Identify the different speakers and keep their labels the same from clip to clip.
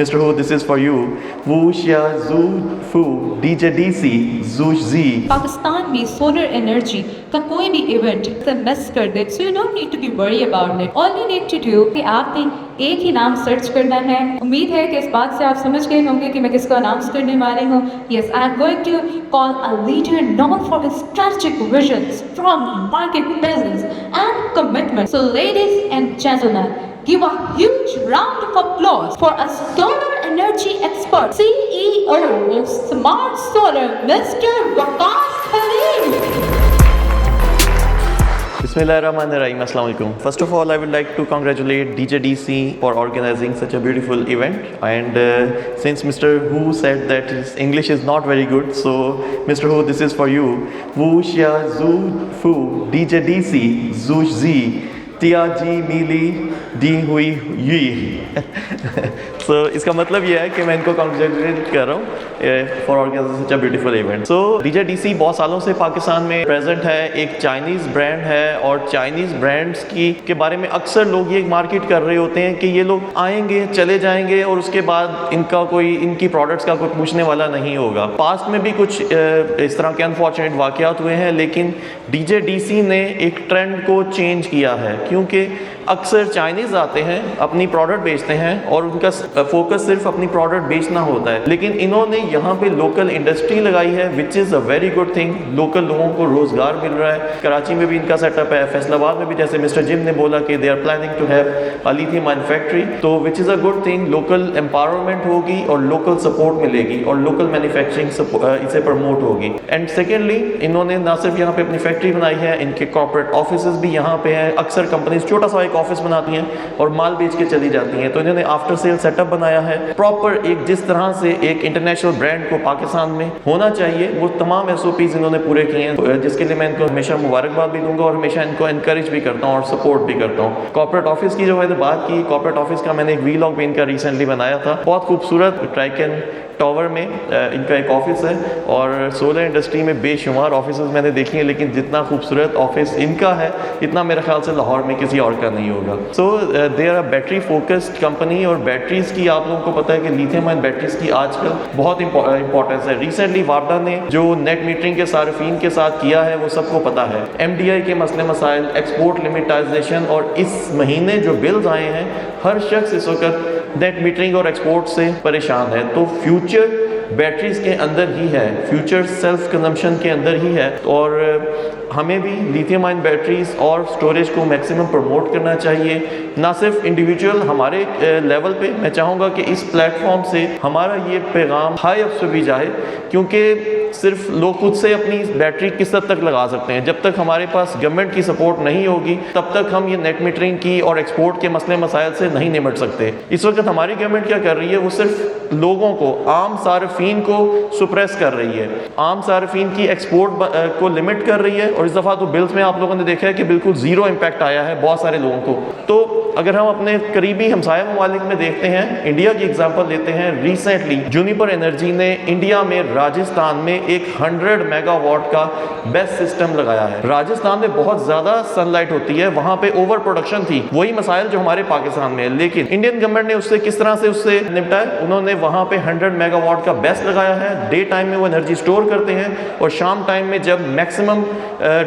Speaker 1: Mr. Hu, this is for you. Wu Xia Zhu Fu DJ DC Zhu Zi.
Speaker 2: Pakistan में solar energy का कोई भी event से miss कर दे, so you don't need to be worry about it. All you need to do कि आपने एक ही नाम सर्च करना है. उम्मीद है कि इस बात से आप समझ गए होंगे कि मैं किसको अनाउंस करने वाली हूँ. Yes, I am going to call a leader known for his strategic vision, strong market presence and commitment. So ladies and gentleman, give a huge round of applause for a solar energy expert, CEO of Smart Solar, Mr. Waqas Khalil.
Speaker 1: Bismillahirrahmanirrahim. Assalamu alaikum. First of all, I would like to congratulate DJ DC for organizing such a beautiful event. And since Mr. Hu said that his English is not very good, so Mr. Hu, this is for you. Wu Xia Zhu Fu DJ DC Zhu Zi तिया जी नीली दी हुई Yui. सो इसका मतलब ये है कि मैं इनको कॉन्ग्रेचुलेट कर रहा हूँ for organising such a beautiful event. So DJ DC बहुत सालों से पाकिस्तान में प्रेजेंट है. एक चाइनीज़ ब्रांड है और चाइनीज़ ब्रांड्स के बारे में अक्सर लोग ये मार्केट कर रहे होते हैं कि ये लोग आएंगे चले जाएंगे और उसके बाद इनकी प्रोडक्ट्स का कोई पूछने वाला नहीं होगा. पास्ट में भी कुछ इस तरह के अनफॉर्चुनेट वाक़यात हुए हैं, लेकिन डीजे डीसी ने एक ट्रेंड को चेंज किया है, क्योंकि अक्सर चाइनीज़ आते हैं, अपनी प्रोडक्ट बेचते हैं और उनका फोकस सिर्फ अपनी प्रोडक्ट बेचना होता है. लेकिन इन्होंने यहाँ पे लोकल इंडस्ट्री लगाई है, विच is a very good thing. Local लोगों को रोज़गार मिल रहा है. कराची में भी इनका सेटअप है, फैसलाबाद में भी, जैसे मिस्टर जिम ने बोला कि they are planning to have a lithium manufacturing, तो which is a good thing. Local empowerment होगी और लोकल सपोर्ट मिलेगी और लोकल मैन्युफैक्चरिंग इसे प्रमोट होगी. एंड सेकेंडली, इन्होंने ना सिर्फ यहाँ पे अपनी फैक्ट्री बनाई है, इनके कॉर्पोरेट ऑफिस भी यहाँ पे हैं. अक्सर कंपनीज छोटा सा एक ऑफिस बनाती हैं और माल बेच के चली जाती हैं, तो इन्होंने आफ्टर सेल सेटअप बनाया है प्रॉपर. एक जिस तरह से एक इंटरनेशनल ब्रांड को पाकिस्तान में होना चाहिए, वो तमाम SOPs इन्होंने पूरे किए हैं, जिसके लिए मैं इनको हमेशा मुबारकबाद भी दूंगा और हमेशा इनको इनकरेज भी करता हूँ और सपोर्ट भी करता हूँ. कॉर्पोरेट ऑफिस की जो मैंने बात की, कॉर्पोरेट ऑफिस का मैंने एक वीलॉग भी इनका रिसेंटली बनाया था. बहुत खूबसूरत ट्राइकन टावर में इनका एक ऑफिस है और सोलर इंडस्ट्री में बेशुमार ऑफिसेज मैंने देखी हैं, लेकिन जितना खूबसूरत ऑफिस इनका है इतना मेरे ख्याल से लाहौर में किसी और का नहीं होगा. So they are a battery focused company और बैटरीज़ की आप लोगों को पता है कि लिथियम आयन बैटरीज़ की आजकल बहुत इंपॉर्टेंस है. रिसेंटली वापडा ने जो नेट मीटरिंग के सार्फिन के साथ किया है वो सबको पता है. MDI के मसले मसाइल, एक्सपोर्ट लिमिटाइजेशन, और इस महीने जो बिल्स आए हैं, हर शख्स इस वक्त नेट मीटरिंग और एक्सपोर्ट से परेशान है. तो फ्यूचर बैटरीज़ के अंदर ही है, फ्यूचर सेल्फ कंजम्पशन के अंदर ही है, और हमें भी लिथियम आयन बैटरीज़ और स्टोरेज को मैक्सिमम प्रमोट करना चाहिए. ना सिर्फ इंडिविजुअल हमारे लेवल पे, मैं चाहूँगा कि इस प्लेटफॉर्म से हमारा ये पैगाम हाई अप से भी जाए, क्योंकि सिर्फ लोग खुद से अपनी बैटरी किस हद तक लगा सकते हैं. जब तक हमारे पास गवर्नमेंट की सपोर्ट नहीं होगी तब तक हम ये नेट मीटरिंग की और एक्सपोर्ट के मसले मसाइल से नहीं निपट सकते. इस वक्त हमारी गवर्नमेंट क्या कर रही है, वो सिर्फ लोगों को, आम सार्फिन को सुप्रेस कर रही है, आम सार्फिन की एक्सपोर्ट को लिमिट कर रही है. और इस दफ़ा तो बिल्स में आप लोगों ने देखा है कि बिल्कुल ज़ीरो इम्पैक्ट आया है बहुत सारे लोगों को. तो अगर हम अपने करीबी हमसाया ममालिक में देखते हैं, इंडिया की एग्जांपल लेते हैं, रिसेंटली जूनिपर एनर्जी ने इंडिया में राजस्थान में एक 100 मेगावाट का बेस्ट सिस्टम लगाया है. राजस्थान में बहुत ज़्यादा सनलाइट होती है, वहाँ पे ओवर प्रोडक्शन थी, वही मसाइल जो हमारे पाकिस्तान में है. लेकिन इंडियन गवर्नमेंट ने उससे किस तरह से उससे निपटा है, उन्होंने वहाँ पे 100 मेगावाट का बेस्ट लगाया है. डे टाइम में वो एनर्जी स्टोर करते हैं और शाम टाइम में जब मैक्सिमम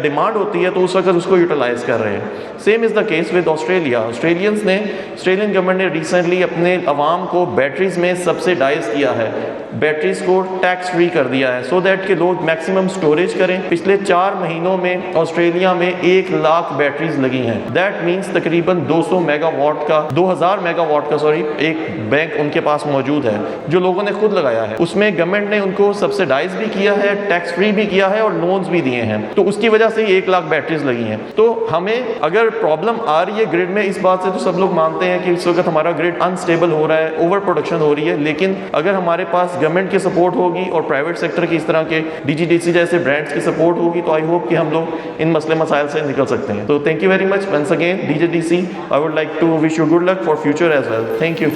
Speaker 1: डिमांड होती है तो उस वक्त उसको यूटिलाइज कर रहे हैं. Same is the case with Australia. Australian government ने रिसेंटली अपने अवाम को बैटरीज में सब्सिडाइज किया है, बैटरीज को टैक्स फ्री कर दिया है, सो दैट के लोग मैक्सिमम स्टोरेज करें. पिछले 4 महीनों में ऑस्ट्रेलिया में 1 लाख बैटरीज लगी हैं. दैट मीन्स तकरीबन 200 मेगावाट का 2000 मेगावाट का एक बैंक उनके पास मौजूद है जो लोगों ने खुद लगाया है. उसमें गवर्नमेंट ने उनको सब्सिडाइज भी किया है, टैक्स फ्री भी किया है और लोन्स भी दिए हैं. तो उसकी वजह से 1 लाख बैटरीज लगी हैं. तो हमें अगर प्रॉब्लम आ रही है ग्रिड में, इस बात से तो सब लोग मानते हैं कि इस वक्त हमारा ग्रिड अनस्टेबल हो रहा है, ओवर प्रोडक्शन हो रही है. लेकिन अगर हमारे पास गवर्नमेंट की सपोर्ट होगी और प्राइवेट सेक्टर की इस तरह के DGDC जैसे ब्रांड्स की सपोर्ट होगी, तो आई होप कि हम लोग इन मसले मसाइल से निकल सकते हैं. तो thank you very much once again DGDC. I would like to wish you good luck for future as well. Thank you.